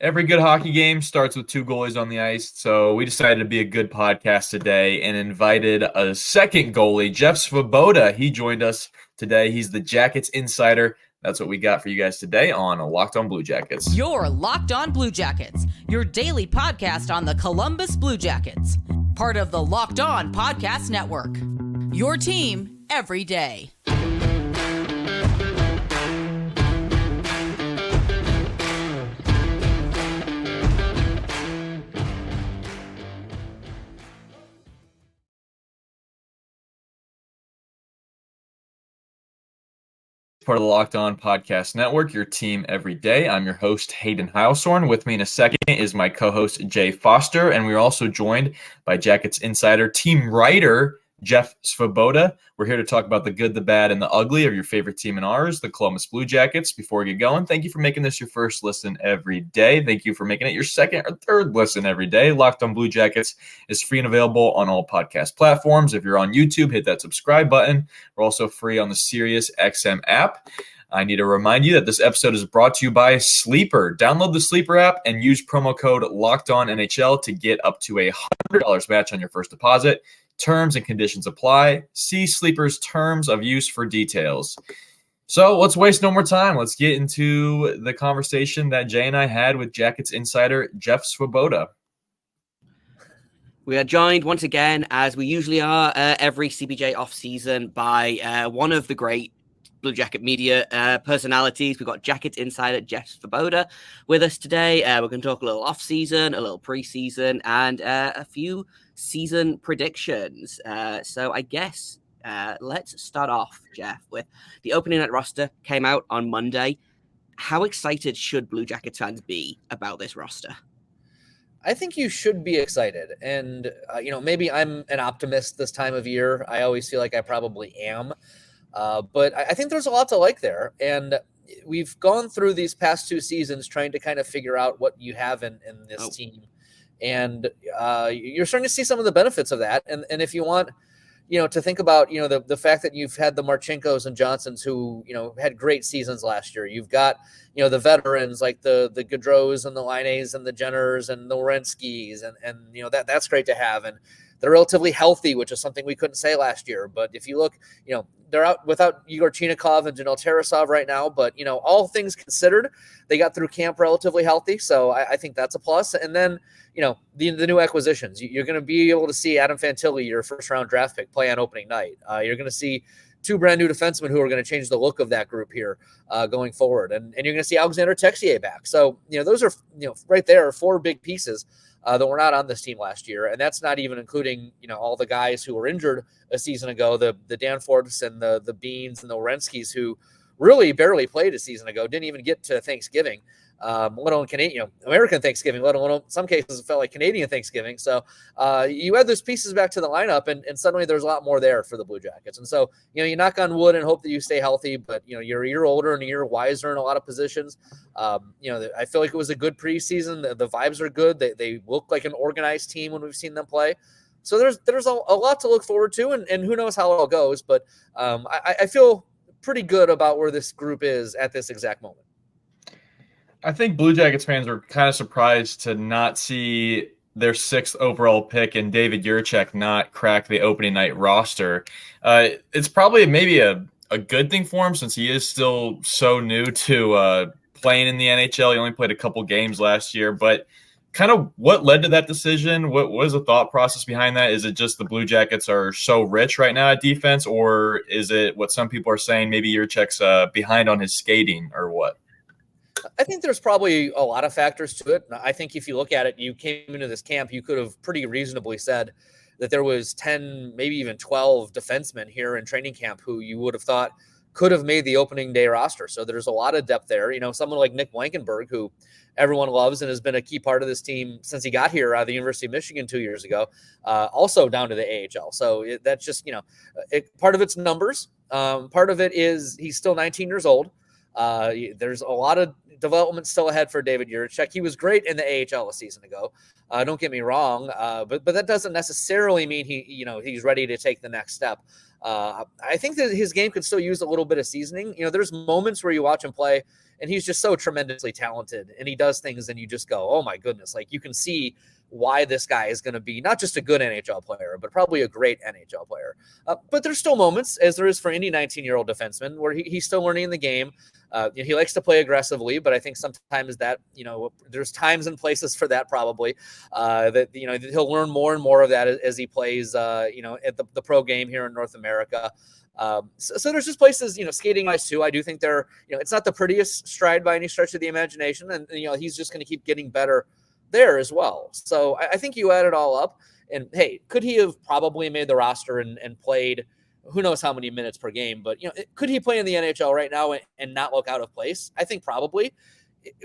Every good hockey game starts with two goalies on the ice, so we decided to be a good podcast today and invited a second goalie, Jeff Svoboda. He joined us today. He's the Jackets insider. That's what we got for you guys today on Locked On Blue Jackets. You're Locked On Blue Jackets, your daily podcast on the Columbus Blue Jackets, part of the Locked On Podcast Network. Your team every day. Part of the Locked On Podcast Network, your team every day. I'm your host, Hayden Heilsorn. With me in a second is my co-host, Jay Foster, and we're also joined by Jackets insider, team writer, Jeff Svoboda. We're here to talk about the good, the bad, and the ugly of your favorite team and ours, the Columbus Blue Jackets. Before we get going, thank you for making this your first listen every day. Thank you for making it your second or third listen every day. Locked On Blue Jackets is free and available on all podcast platforms. If you're on YouTube, hit that subscribe button. We're also free on the Sirius XM app. I need to remind you that this episode is brought to you by Sleeper. Download the Sleeper app and use promo code LOCKEDONNHL to get up to $100 match on your first deposit. Terms and conditions apply. See Sleeper's terms of use for details. So let's waste no more time. Let's get into the conversation that Jay and I had with Jackets insider Jeff Svoboda. We are joined once again, as we usually are every CBJ offseason, by one of the great Blue Jacket media personalities. We've got Jackets insider Jeff Svoboda with us today. We're going to talk a little off-season, a little pre-season, and a few season predictions. So I guess let's start off, Jeff, with the opening night roster came out on Monday. How excited should Blue Jackets fans be about this roster? I think you should be excited. And, maybe I'm an optimist this time of year. I always feel like I probably am. But I think there's a lot to like there. And we've gone through these past two seasons trying to kind of figure out what you have in this team. And you're starting to see some of the benefits of that. And if you want, to think about, the fact that you've had the Marchenkos and Johnsons who, had great seasons last year. You've got, the veterans like the Gaudreaus and the Laines and the Jenners and the Werenskis. And that's great to have. And they're relatively healthy, which is something we couldn't say last year. But if you look, they're out without Igor Chinakhov and Daniil Tarasov right now. But, all things considered, they got through camp relatively healthy. So I think that's a plus. And then, the new acquisitions. You're going to be able to see Adam Fantilli, your first-round draft pick, play on opening night. You're going to see two brand-new defensemen who are going to change the look of that group here going forward. And you're going to see Alexander Texier back. So, those are, right there are four big pieces that were not on this team last year. And that's not even including, all the guys who were injured a season ago, the Danforths and the Beans and the Werenskis, who really barely played a season ago, didn't even get to Thanksgiving, let alone American Thanksgiving, let alone in some cases it felt like Canadian Thanksgiving. So you add those pieces back to the lineup and suddenly there's a lot more there for the Blue Jackets. And so, you knock on wood and hope that you stay healthy, but, you're a year older and a year wiser in a lot of positions. I feel like it was a good preseason. The vibes are good. They look like an organized team when we've seen them play. So there's a lot to look forward to, and who knows how it all goes. But I feel pretty good about where this group is at this exact moment. I think Blue Jackets fans were kind of surprised to not see their 6th overall pick and David Jiricek not crack the opening night roster. It's probably maybe a good thing for him since he is still so new to playing in the NHL. He only played a couple games last year, but kind of what led to that decision? What was the thought process behind that? Is it just the Blue Jackets are so rich right now at defense, or is it what some people are saying, maybe Jiricek's behind on his skating or what? I think there's probably a lot of factors to it. I think if you look at it, you came into this camp, you could have pretty reasonably said that there was 10, maybe even 12 defensemen here in training camp who you would have thought could have made the opening day roster. So there's a lot of depth there. Someone like Nick Blankenberg, who everyone loves and has been a key part of this team since he got here out of the University of Michigan 2 years ago, also down to the AHL. So that's just, part of it's numbers. Part of it is he's still 19 years old. There's a lot of development still ahead for David Jiricek. He was great in the AHL a season ago. Don't get me wrong, but that doesn't necessarily mean he's ready to take the next step. I think that his game could still use a little bit of seasoning. There's moments where you watch him play and he's just so tremendously talented and he does things and you just go, oh my goodness. Like you can see why this guy is going to be not just a good NHL player, but probably a great NHL player. But there's still moments, as there is for any 19-year-old defenseman, where he's still learning the game. He likes to play aggressively, but I think sometimes that, there's times and places for that probably, that he'll learn more and more of that as he plays, at the pro game here in North America. So there's just places, skating wise too. I do think they're, it's not the prettiest stride by any stretch of the imagination. And he's just going to keep getting better there as well. So I think you add it all up and hey, could he have probably made the roster and played who knows how many minutes per game, but could he play in the NHL right now and not look out of place? I think probably.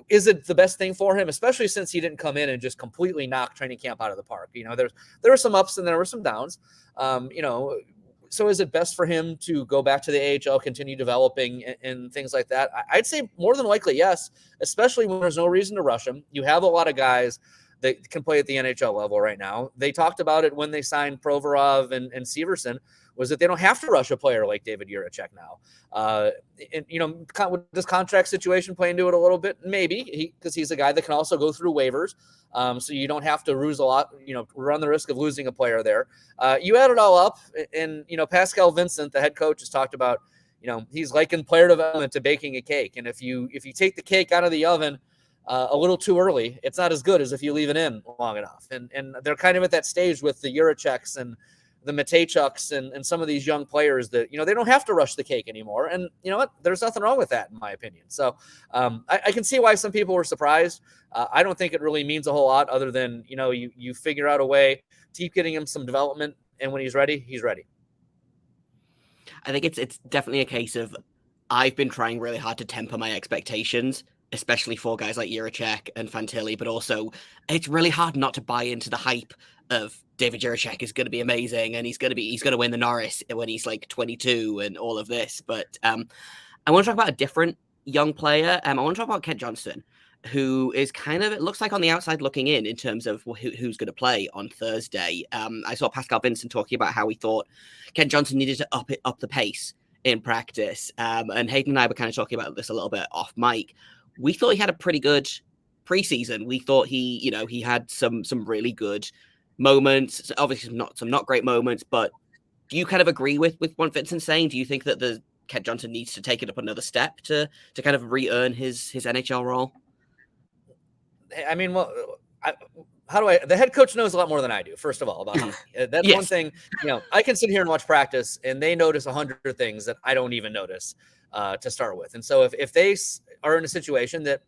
Is it the best thing for him, especially since he didn't come in and just completely knock training camp out of the park? There were some ups and there were some downs. So is it best for him to go back to the AHL, continue developing and things like that? I'd say more than likely, yes, especially when there's no reason to rush him. You have a lot of guys that can play at the NHL level right now. They talked about it when they signed Provorov and Severson, was that they don't have to rush a player like David Jiricek now. With this contract situation play into it a little bit? Maybe, because he's a guy that can also go through waivers. So you don't have to lose a lot, run the risk of losing a player there. You add it all up, and, Pascal Vincent, the head coach, has talked about, he's likened player development to baking a cake. And if you take the cake out of the oven a little too early, it's not as good as if you leave it in long enough. And they're kind of at that stage with the Jiriceks and the Matejchuks and some of these young players that, they don't have to rush the cake anymore. And you know what? There's nothing wrong with that, in my opinion. So I can see why some people were surprised. I don't think it really means a whole lot other than, you figure out a way to keep getting him some development. And when he's ready, he's ready. I think it's definitely a case of I've been trying really hard to temper my expectations, especially for guys like Jiricek and Fantilli, but also it's really hard not to buy into the hype of David Jiricek is going to be amazing and he's going to win the Norris when he's like 22 and all of this. But I want to talk about a different young player. I want to talk about Kent Johnson, who is kind of, it looks like on the outside looking in terms of who's going to play on Thursday. I saw Pascal Vincent talking about how he thought Kent Johnson needed to up the pace in practice. And Hayden and I were kind of talking about this a little bit off mic. We thought he had a pretty good preseason. We thought he had some really good moments, obviously some not great moments, but do you kind of agree with what Vincent's saying? Do you think that the Kent Johnson needs to take it up another step to kind of re-earn his NHL role? I mean, the head coach knows a lot more than I do, first of all, about hockey. That's yes. One thing, I can sit here and watch practice and they notice 100 things that I don't even notice to start with. And so if they are in a situation that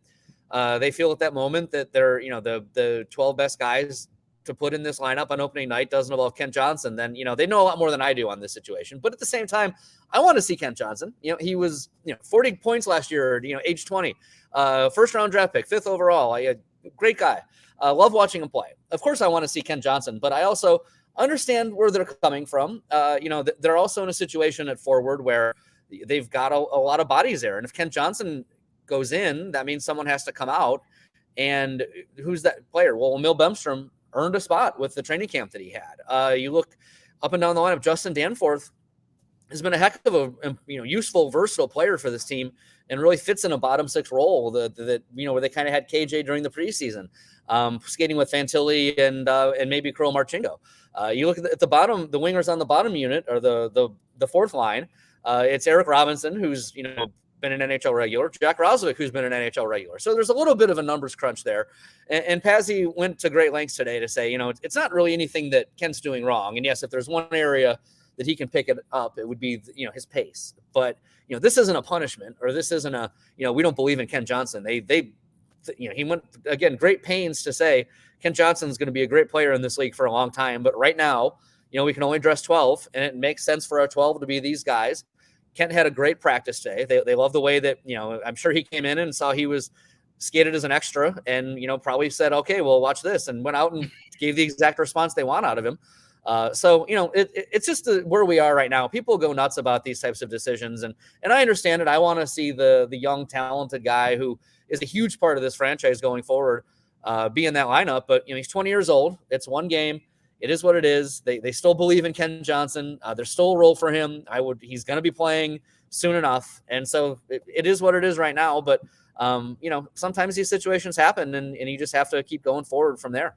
they feel at that moment that they're, the 12 best guys to put in this lineup on opening night doesn't involve Kent Johnson, then, they know a lot more than I do on this situation. But at the same time, I want to see Kent Johnson. He was, 40 points last year, age 20, first round draft pick, 5th overall. Great guy. Love watching him play. Of course, I want to see Kent Johnson, but I also understand where they're coming from. They're also in a situation at forward where they've got a lot of bodies there. And if Kent Johnson goes in, that means someone has to come out. And who's that player? Well, Emil Bemstrom earned a spot with the training camp that he had. You look up and down the lineup, Justin Danforth has been a heck of a useful, versatile player for this team and really fits in a bottom 6 role that where they kind of had KJ during the preseason, skating with Fantilli and maybe Kirill Marchenko. You look at the bottom, the wingers on the bottom unit or the fourth line. It's Eric Robinson, who's been an NHL regular, Jack Roslovic, who's been an NHL regular. So there's a little bit of a numbers crunch there. And Pazzi went to great lengths today to say, it's not really anything that Kent's doing wrong. And yes, if there's one area that he can pick it up, it would be, his pace. But, this isn't a punishment, or this isn't a, we don't believe in Kent Johnson. He went, again, great pains to say Kent Johnson's going to be a great player in this league for a long time. But right now, we can only dress 12, and it makes sense for our 12 to be these guys. Kent had a great practice day. They love the way that, I'm sure he came in and saw he was skated as an extra and, probably said, okay, well, watch this, and went out and gave the exact response they want out of him. So, it's just where we are right now. People go nuts about these types of decisions. And I understand it. I want to see the young, talented guy who is a huge part of this franchise going forward, be in that lineup. But, he's 20 years old. It's one game. it is what it is. They still believe in Ken Johnson. There's still a role for him. He's going to be playing soon enough. And so it is what it is right now. But, sometimes these situations happen and you just have to keep going forward from there.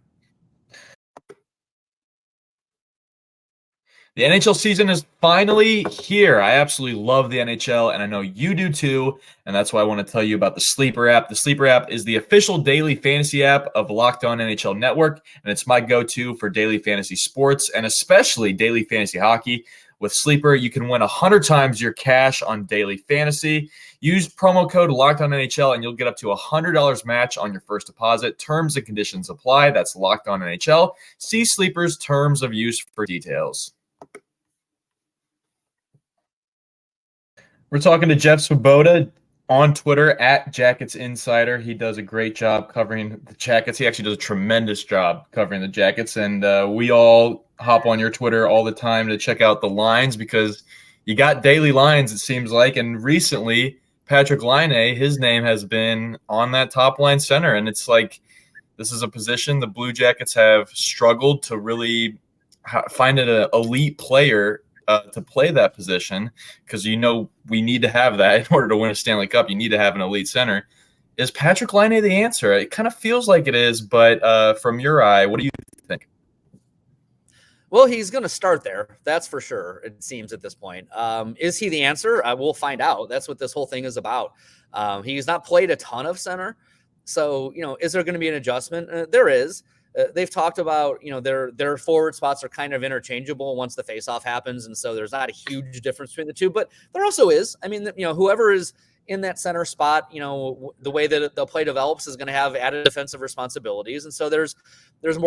The NHL season is finally here. I absolutely love the NHL, and I know you do too, and that's why I want to tell you about the Sleeper app. The Sleeper app is the official daily fantasy app of Locked On NHL Network, and it's my go-to for daily fantasy sports, and especially daily fantasy hockey. With Sleeper, you can win 100 times your cash on daily fantasy. Use promo code LOCKEDONNHL, and you'll get up to $100 match on your first deposit. Terms and conditions apply. That's Locked On NHL. See Sleeper's terms of use for details. We're talking to Jeff Svoboda on Twitter at Jackets Insider. He does a great job covering the Jackets. He actually does a tremendous job covering the Jackets. And we all hop on your Twitter all the time to check out the lines because you got daily lines, it seems like. And recently, Patrick Laine, his name has been on that top line center. And it's like this is a position the Blue Jackets have struggled to really find an elite player to play that position, because we need to have that in order to win a Stanley Cup. You need to have an elite center. Is Patrick Laine the answer? It kind of feels like it is, but from your eye, what do you think? Well, he's going to start there. That's for sure. It seems at this point. Is he the answer? We'll find out. That's what this whole thing is about. He's not played a ton of center. So, is there going to be an adjustment? There is. They've talked about, their forward spots are kind of interchangeable once the faceoff happens. And so there's not a huge difference between the two, but there also is. I mean, whoever is in that center spot, the way that the play develops is going to have added defensive responsibilities. And so there's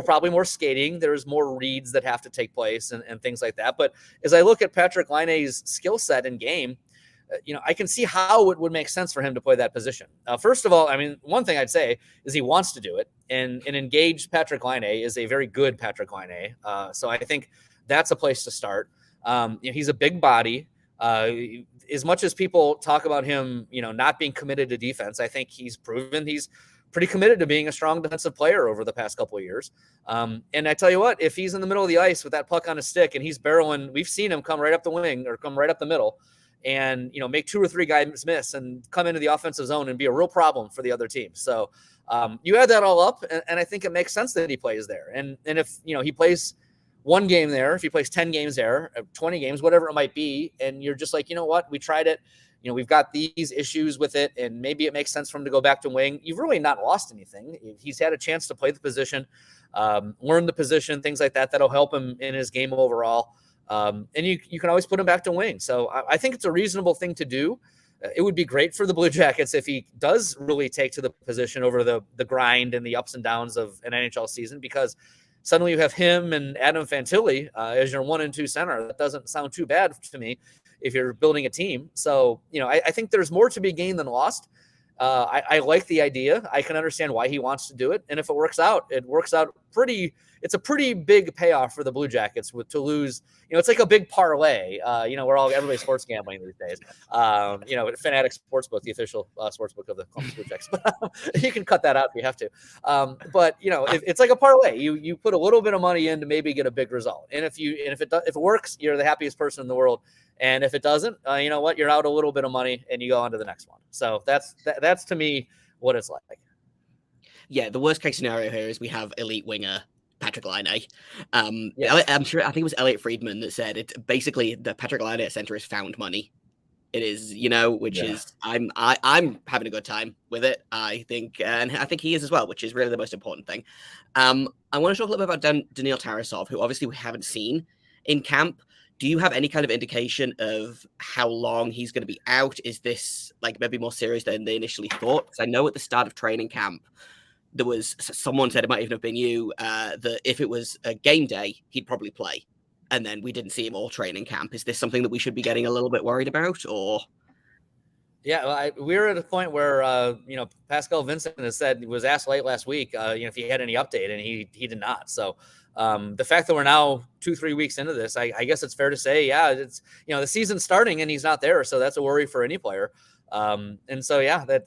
probably more skating. There's more reads that have to take place and things like that. But as I look at Patrick Laine's skill set in game, I can see how it would make sense for him to play that position. First of all, I mean, one thing I'd say is he wants to do it, and an engaged Patrick Laine is a very good Patrick Laine. So I think that's a place to start. He's a big body. As much as people talk about him, not being committed to defense, I think he's proven he's pretty committed to being a strong defensive player over the past couple of years. And I tell you what, if he's in the middle of the ice with that puck on his stick and he's barreling, we've seen him come right up the wing or come right up the middle and, make 2 or 3 guys miss and come into the offensive zone and be a real problem for the other team. So you add that all up, and I think it makes sense that he plays there. And if, he plays one game there, if he plays 10 games there, 20 games, whatever it might be, and you're just like, what, we tried it, we've got these issues with it, and maybe it makes sense for him to go back to wing. You've really not lost anything. He's had a chance to play the position, learn the position, things like that, that'll help him in his game overall. And you can always put him back to wing. So I think it's a reasonable thing to do. It would be great for the Blue Jackets if he does really take to the position over the grind and the ups and downs of an NHL season, because suddenly you have him and Adam Fantilli as your 1 and 2 center. That doesn't sound too bad to me if you're building a team. So, I think there's more to be gained than lost. I like the idea. I can understand why he wants to do it. And if it works out it's a pretty big payoff for the Blue Jackets to lose. It's like a big parlay, where everybody's sports gambling these days. Fanatic Sportsbook, the official sportsbook of the Columbus Blue Jackets. You can cut that out if you have to. But it's like a parlay. You put a little bit of money in to maybe get a big result. And if it works, you're the happiest person in the world. And if it doesn't, you know what? You're out a little bit of money and you go on to the next one. So that's to me what it's like. Yeah, the worst case scenario here is we have elite winger Patrick Laine. Yes. I'm sure, I think it was Elliot Friedman that said it. Basically, the Patrick Laine at center is found money. It is, which is I'm having a good time with it. I think, and I think he is as well, which is really the most important thing. I want to talk a little bit about Daniil Tarasov, who obviously we haven't seen in camp. Do you have any kind of indication of how long he's going to be out? Is this like maybe more serious than they initially thought? Because I know at the start of training camp, there was someone said, it might even have been you, that if it was a game day, he'd probably play. And then we didn't see him all training camp. Is this something that we should be getting a little bit worried about, or? Yeah, well, we're at a point where, Pascal Vincent was asked late last week, if he had any update, and he did not. So The fact that we're now 2-3 weeks into this, I guess it's fair to say, yeah, it's, the season's starting and he's not there. So that's a worry for any player. And so, yeah, that,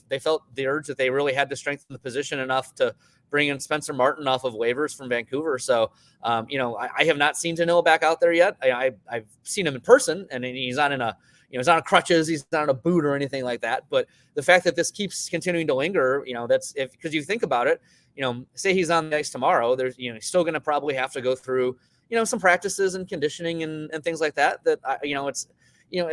they felt the urge that they really had to strengthen the position enough to bring in Spencer Martin off of waivers from Vancouver. So, I have not seen Daniil back out there yet. I've seen him in person, and he's not in a, he's not on crutches, he's not on a boot or anything like that. But the fact that this keeps continuing to linger, that's because you think about it, say he's on the ice tomorrow, there's, he's still going to probably have to go through, some practices and conditioning and things like that, it's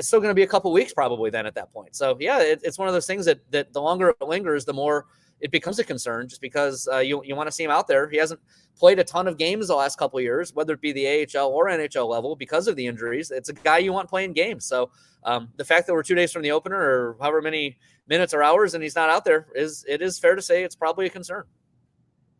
still going to be a couple weeks probably then at that point. So yeah, it's one of those things that the longer it lingers, the more it becomes a concern, just because you want to see him out there. He hasn't played a ton of games the last couple of years, whether it be the AHL or NHL level, because of the injuries. It's a guy you want playing games. So the fact that we're 2 days from the opener, or however many minutes or hours, and he's not out there, it is fair to say it's probably a concern.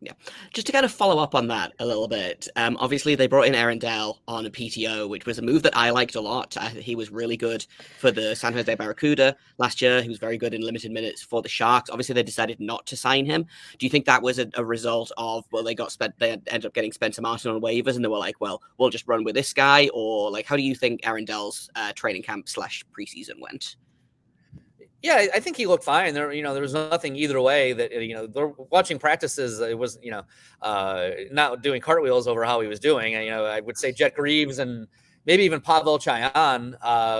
Yeah, just to kind of follow up on that a little bit. Obviously, they brought in Aaron Dell on a PTO, which was a move that I liked a lot. He was really good for the San Jose Barracuda last year. He was very good in limited minutes for the Sharks. Obviously, they decided not to sign him. Do you think that was a result of, well, they ended up getting Spencer Martin on waivers, and they were like, well, we'll just run with this guy? Or like, how do you think Aaron Dell's training camp / preseason went? Yeah, I think he looked fine. There was nothing either way that, they're watching practices. It was, not doing cartwheels over how he was doing. I would say Jet Greaves and maybe even Pavel Chayan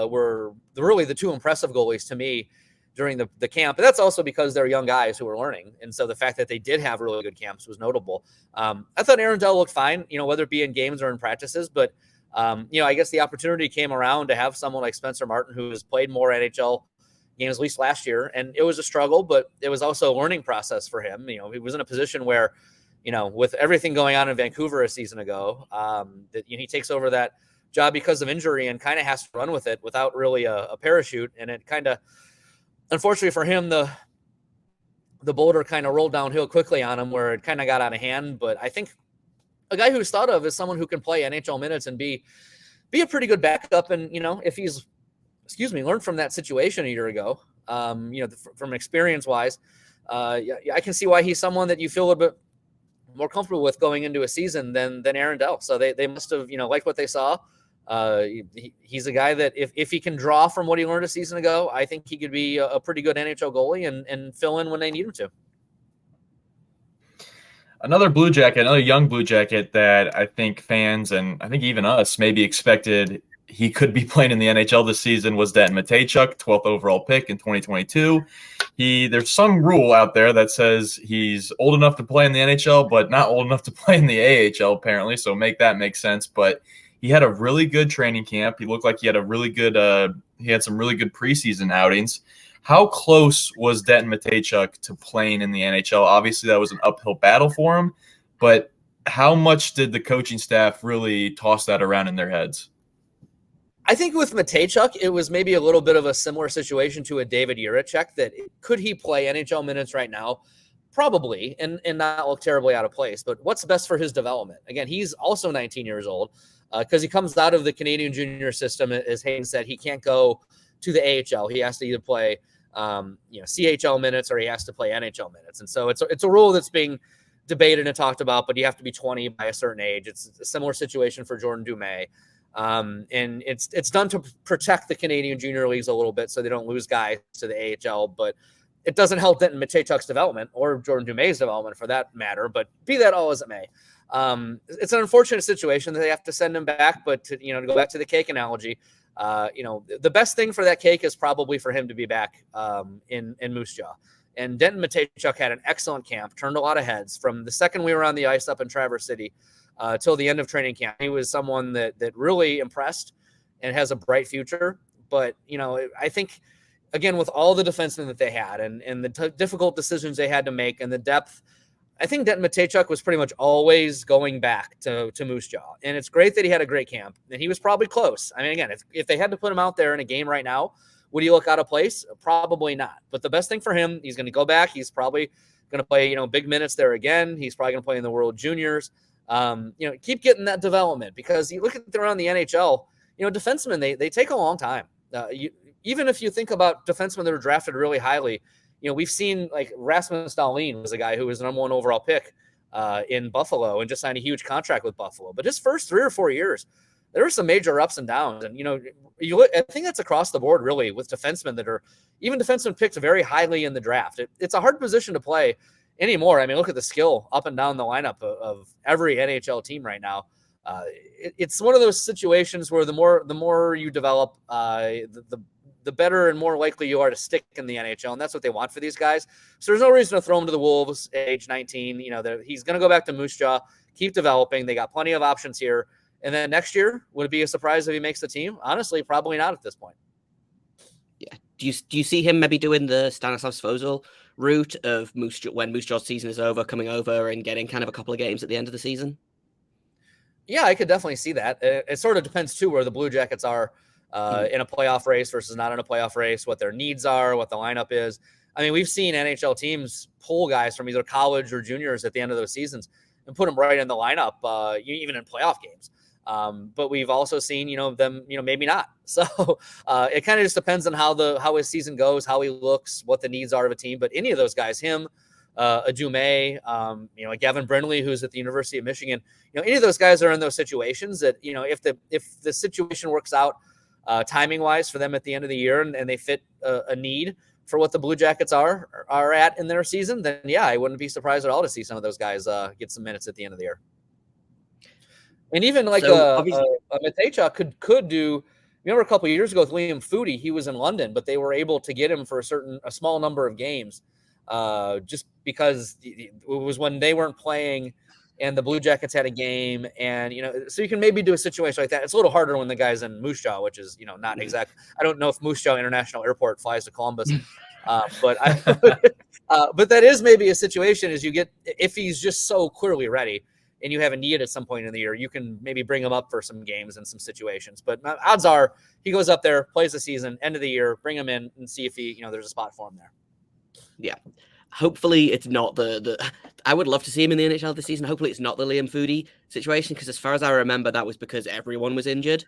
were really the two impressive goalies to me during the camp. But that's also because they're young guys who were learning. And so the fact that they did have really good camps was notable. I thought Aaron Dell looked fine, whether it be in games or in practices. But, I guess the opportunity came around to have someone like Spencer Martin, who has played more NHL games, at least last year. And it was a struggle, but it was also a learning process for him. He was in a position where, with everything going on in Vancouver a season ago, that he takes over that job because of injury and kind of has to run with it without really a parachute. And it kind of, unfortunately for him, the boulder kind of rolled downhill quickly on him, where it kind of got out of hand. But I think a guy who's thought of as someone who can play NHL minutes and be a pretty good backup. And, if he's, learned from that situation a year ago, from experience wise, I can see why he's someone that you feel a little bit more comfortable with going into a season than Aaron Dell. So they must have, liked what they saw. He's a guy that if he can draw from what he learned a season ago, I think he could be a pretty good NHL goalie and fill in when they need him to. Another young Blue Jacket that I think fans and I think even us maybe expected he could be playing in the NHL this season was Denton Mateychuk, 12th overall pick in 2022. There's some rule out there that says he's old enough to play in the NHL, but not old enough to play in the AHL, apparently. So make sense. But he had a really good training camp. He looked like he had he had some really good preseason outings. How close was Denton Mateychuk to playing in the NHL? Obviously, that was an uphill battle for him, but how much did the coaching staff really toss that around in their heads? I think with Mateychuk, it was maybe a little bit of a similar situation to a David Jiricek, that could he play NHL minutes right now? Probably, and not look terribly out of place. But what's best for his development? Again, he's also 19 years old because he comes out of the Canadian junior system. As Hayden said, he can't go to the AHL. He has to either play CHL minutes or he has to play NHL minutes. And so it's a rule that's being debated and talked about, but you have to be 20 by a certain age. It's a similar situation for Jordan Dumais. And it's done to protect the Canadian junior leagues a little bit so they don't lose guys to the AHL, but it doesn't help Denton Mateychuk's development or Jordan Dumais' development for that matter, but be that all as it may. It's an unfortunate situation that they have to send him back, but to go back to the cake analogy, the best thing for that cake is probably for him to be back in Moose Jaw. And Denton Mateychuk had an excellent camp, turned a lot of heads from the second we were on the ice up in Traverse City till the end of training camp. He was someone that really impressed and has a bright future. But, I think, again, with all the defensemen that they had and the difficult decisions they had to make and the depth, I think Denton Mateychuk was pretty much always going back to Moose Jaw. And it's great that he had a great camp. And he was probably close. I mean, again, if they had to put him out there in a game right now, would he look out of place? Probably not. But the best thing for him, he's going to go back. He's probably going to play, big minutes there again. He's probably going to play in the World Juniors. Keep getting that development, because you look at around the NHL, defensemen, they take a long time. Even if you think about defensemen that are drafted really highly, we've seen like Rasmus Dahlin was a guy who was the number 1 overall pick in Buffalo and just signed a huge contract with Buffalo. But his first 3 or 4 years, there were some major ups and downs. And, I think that's across the board, really, with defensemen that are even defensemen picked very highly in the draft. It's a hard position to play anymore. I mean, look at the skill up and down the lineup of every NHL team right now. It's one of those situations where the more you develop, the better and more likely you are to stick in the NHL, and that's what they want for these guys. So there's no reason to throw him to the Wolves at age 19. He's going to go back to Moose Jaw, keep developing. They got plenty of options here. And then next year, would it be a surprise if he makes the team? Honestly, probably not at this point. Yeah. Do you see him maybe doing the Stanislav Svozil route of when Moose Jaw's season is over, coming over and getting kind of a couple of games at the end of the season? Yeah, I could definitely see that. It sort of depends, too, where the Blue Jackets are in a playoff race versus not in a playoff race, what their needs are, what the lineup is. I mean, we've seen NHL teams pull guys from either college or juniors at the end of those seasons and put them right in the lineup, even in playoff games. But we've also seen, them, maybe not. So it kind of just depends on how his season goes, how he looks, what the needs are of a team. But any of those guys, him, a Dumais, Gavin Brindley, who's at the University of Michigan, any of those guys are in those situations that, if the situation works out timing wise for them at the end of the year and they fit a need for what the Blue Jackets are at in their season, then yeah, I wouldn't be surprised at all to see some of those guys get some minutes at the end of the year. And even like a Matejchuk could do. Remember a couple of years ago with Liam Foudy, he was in London, but they were able to get him for a small number of games, just because it was when they weren't playing, and the Blue Jackets had a game, and so you can maybe do a situation like that. It's a little harder when the guy's in Moose Jaw, which is not exactly. I don't know if Moose Jaw International Airport flies to Columbus, but but that is maybe a situation is if he's just so clearly ready. And you have a need at some point in the year, you can maybe bring him up for some games and some situations. But odds are he goes up there, plays the season, end of the year, bring him in and see if there's a spot for him there. Yeah. Hopefully it's not I would love to see him in the NHL this season. Hopefully it's not the Liam Foudy situation, because as far as I remember, that was because everyone was injured.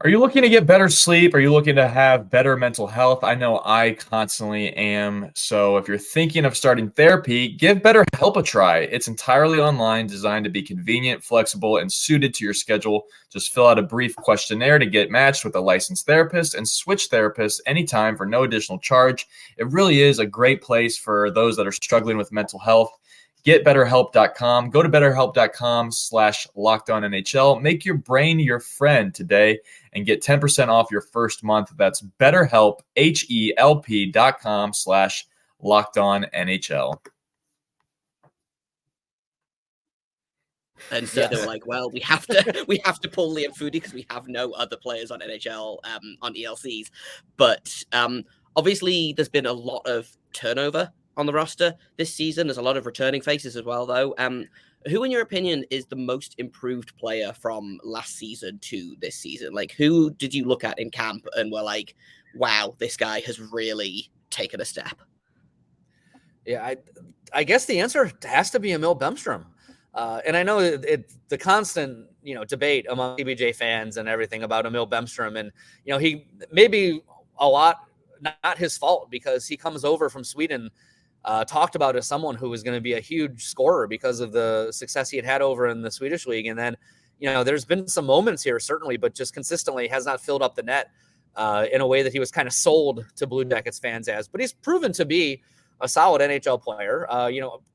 Are you looking to get better sleep? Are you looking to have better mental health? I know I constantly am. So if you're thinking of starting therapy, give BetterHelp a try. It's entirely online, designed to be convenient, flexible, and suited to your schedule. Just fill out a brief questionnaire to get matched with a licensed therapist and switch therapists anytime for no additional charge. It really is a great place for those that are struggling with mental health. Get BetterHelp.com. Go to BetterHelp.com/LockedOnNHL. Make your brain your friend today and get 10% off your first month. That's BetterHelp, HELP.com/LockedOnNHL. And so they were like, well, we have to pull Liam Foudy because we have no other players on NHL on ELCs. But obviously there's been a lot of turnover on the roster this season. There's a lot of returning faces as well, though. Who, in your opinion, is the most improved player from last season to this season? Like, who did you look at in camp and were like, wow, this guy has really taken a step? Yeah, I guess the answer has to be Emil Bemstrom. And I know the constant, debate among CBJ fans and everything about Emil Bemstrom. And, he maybe a lot, not his fault, because he comes over from Sweden, talked about as someone who was going to be a huge scorer because of the success he had over in the Swedish league. And then, there's been some moments here, certainly, but just consistently has not filled up the net in a way that he was kind of sold to Blue Jackets fans as. But he's proven to be a solid NHL player,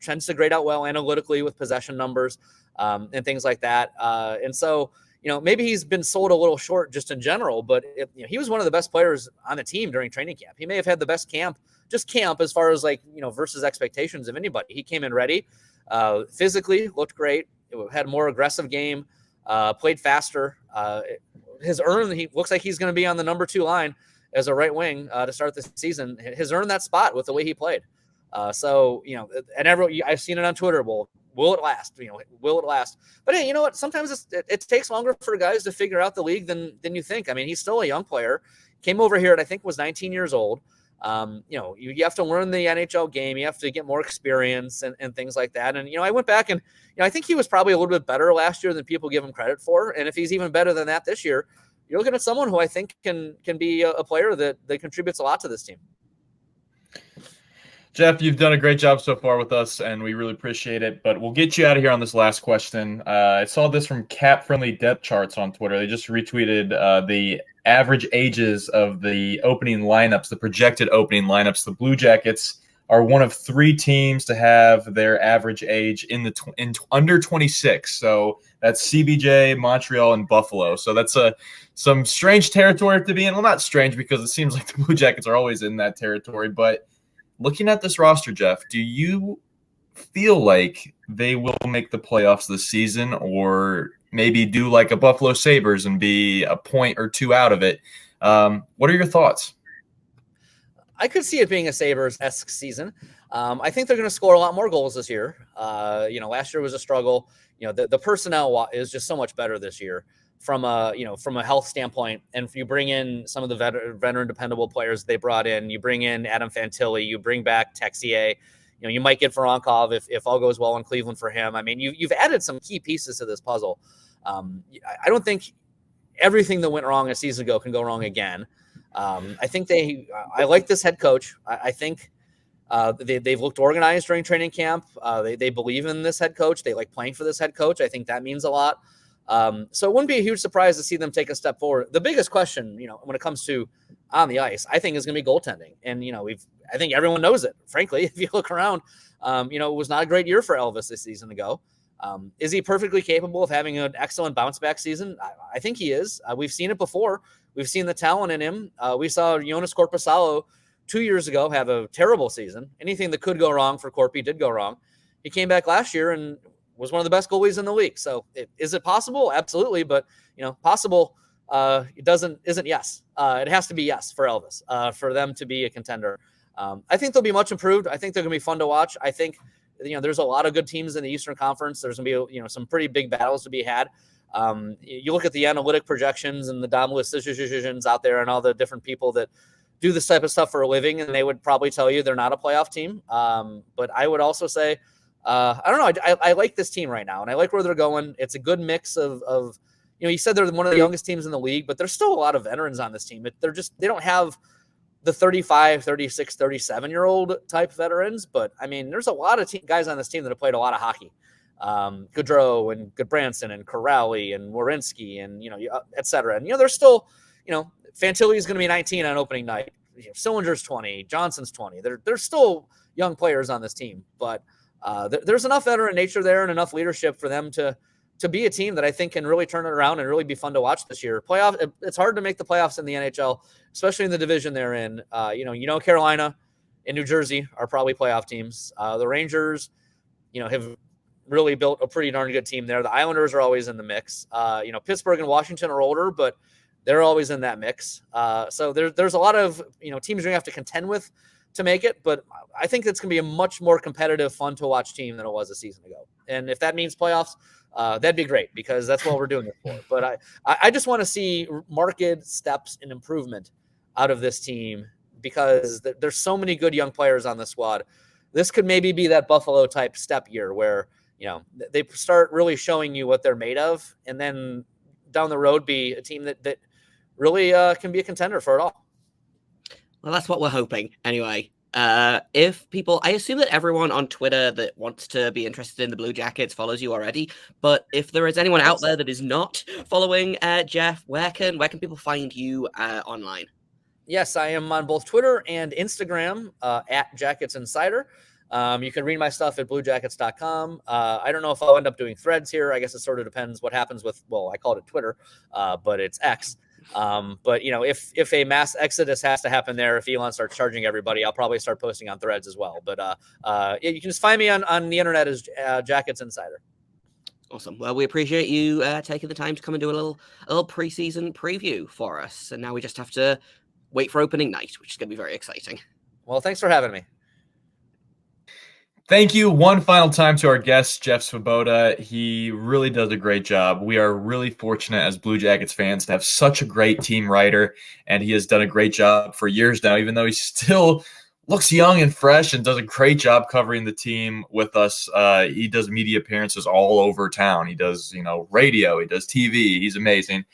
tends to grade out well analytically with possession numbers and things like that. And so, maybe he's been sold a little short just in general, but he was one of the best players on the team during training camp. He may have had the best camp as far as versus expectations of anybody. He came in ready, physically looked great, had a more aggressive game, played faster. He looks like he's going to be on the number 2 line as a right wing to start the season. Has earned that spot with the way he played. And I've seen it on Twitter. Well, will it last? Will it last? But hey, you know what? Sometimes it takes longer for guys to figure out the league than you think. I mean, he's still a young player. Came over here at, I think, was 19 years old. You have to learn the NHL game. You have to get more experience and things like that. And, I went back and, I think he was probably a little bit better last year than people give him credit for. And if he's even better than that this year, you're looking at someone who I think can be a player that contributes a lot to this team. Jeff, you've done a great job so far with us, and we really appreciate it. But we'll get you out of here on this last question. I saw this from Cap Friendly Depth Charts on Twitter. They just retweeted the average ages of the opening lineups, the projected opening lineups. The Blue Jackets are one of 3 teams to have their average age in under 26. So that's CBJ, Montreal, and Buffalo. So that's some strange territory to be in. Well, not strange because it seems like the Blue Jackets are always in that territory, but looking at this roster, Jeff, do you feel like they will make the playoffs this season, or maybe do like a Buffalo Sabres and be a point or 2 out of it? What are your thoughts? I could see it being a Sabres-esque season. I think they're going to score a lot more goals this year. Last year was a struggle. The personnel is just so much better this year from a health standpoint. And if you bring in some of the veteran dependable players they brought in, you bring in Adam Fantilli, you bring back Texier, you might get Voronkov if all goes well in Cleveland for him. I mean, you've added some key pieces to this puzzle. I don't think everything that went wrong a season ago can go wrong again. I like this head coach. I think they've looked organized during training camp. They believe in this head coach. They like playing for this head coach. I think that means a lot. So it wouldn't be a huge surprise to see them take a step forward. The biggest question, when it comes to on the ice, I think is going to be goaltending. And, I think everyone knows it, frankly. If you look around, it was not a great year for Elvis this season ago. Is he perfectly capable of having an excellent bounce back season? I think he is. We've seen it before. We've seen the talent in him. We saw Jonas Korpisalo 2 years ago have a terrible season. Anything that could go wrong for Corpy did go wrong. He came back last year and was one of the best goalies in the league. So is it possible? Absolutely. But, possible isn't yes. It has to be yes for Elvis, for them to be a contender. I think they'll be much improved. I think they're going to be fun to watch. I think, there's a lot of good teams in the Eastern Conference. There's going to be, some pretty big battles to be had. You look at the analytic projections and the Domless decisions out there and all the different people that do this type of stuff for a living, and they would probably tell you they're not a playoff team. But I would also say, I don't know. I like this team right now, and I like where they're going. It's a good mix of you said they're one of the youngest teams in the league, but there's still a lot of veterans on this team. They don't have the 35, 36, 37-year-old type veterans, but I mean, there's a lot of guys on this team that have played a lot of hockey. Gaudreau and Goodbranson and Corrali and Werenski and, et cetera. And, there's still, Fantilli is going to be 19 on opening night. Sillinger's 20, Johnson's 20. There's still young players on this team, but there's enough veteran nature there and enough leadership for them to be a team that I think can really turn it around and really be fun to watch this year. It's hard to make the playoffs in the NHL, especially in the division they're in. Carolina and New Jersey are probably playoff teams. The Rangers, have really built a pretty darn good team there. The Islanders are always in the mix. Pittsburgh and Washington are older, but they're always in that mix. So there's a lot of, teams you're going to have to contend with to make it, but I think it's going to be a much more competitive, fun to watch team than it was a season ago. And if that means playoffs, that'd be great because that's what we're doing it for. But I just want to see marked steps and improvement out of this team because there's so many good young players on the squad. This could maybe be that Buffalo type step year where, they start really showing you what they're made of, and then down the road be a team that really can be a contender for it all. Well, that's what we're hoping anyway. If people, I assume that everyone on Twitter that wants to be interested in the Blue Jackets follows you already, but if there is anyone out there that is not following Jeff, where can people find you online? Yes, I am on both Twitter and Instagram at Jackets Insider. You can read my stuff at bluejackets.com. I don't know if I'll end up doing threads here. I guess it sort of depends what happens with, I called it Twitter, but it's X. But if a mass exodus has to happen there, if Elon starts charging everybody, I'll probably start posting on threads as well. But you can just find me on the internet as Jackets Insider. Awesome. Well, we appreciate you taking the time to come and do a little preseason preview for us. And now we just have to wait for opening night, which is going to be very exciting. Well, thanks for having me. Thank you one final time to our guest, Jeff Svoboda. He really does a great job. We are really fortunate as Blue Jackets fans to have such a great team writer, and he has done a great job for years now, even though he still looks young and fresh and does a great job covering the team with us. He does media appearances all over town. He does, radio. He does TV. He's amazing.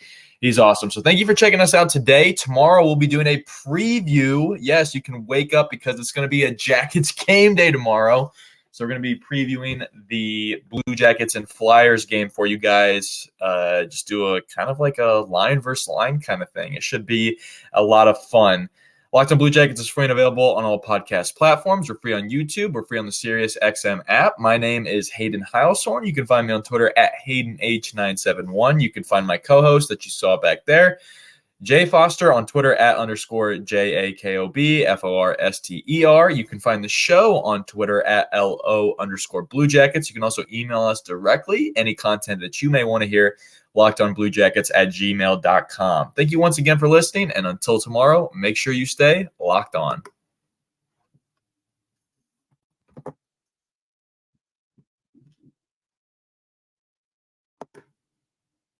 He's awesome. So thank you for checking us out today. Tomorrow we'll be doing a preview. Yes, you can wake up because it's going to be a Jackets game day tomorrow. So we're going to be previewing the Blue Jackets and Flyers game for you guys. Just do a kind of like a line versus line kind of thing. It should be a lot of fun. Locked on Blue Jackets is free and available on all podcast platforms. We're free on YouTube. We're free on the SiriusXM app. My name is Hayden Heilshorn. You can find me on Twitter at HaydenH971. You can find my co-host that you saw back there, Jay Foster, on Twitter at _JAKOBFORSTER. You can find the show on Twitter at LO_Blue Jackets. You can also email us directly any content that you may want to hear, lockedonbluejackets@gmail.com. Thank you once again for listening, and until tomorrow, make sure you stay locked on.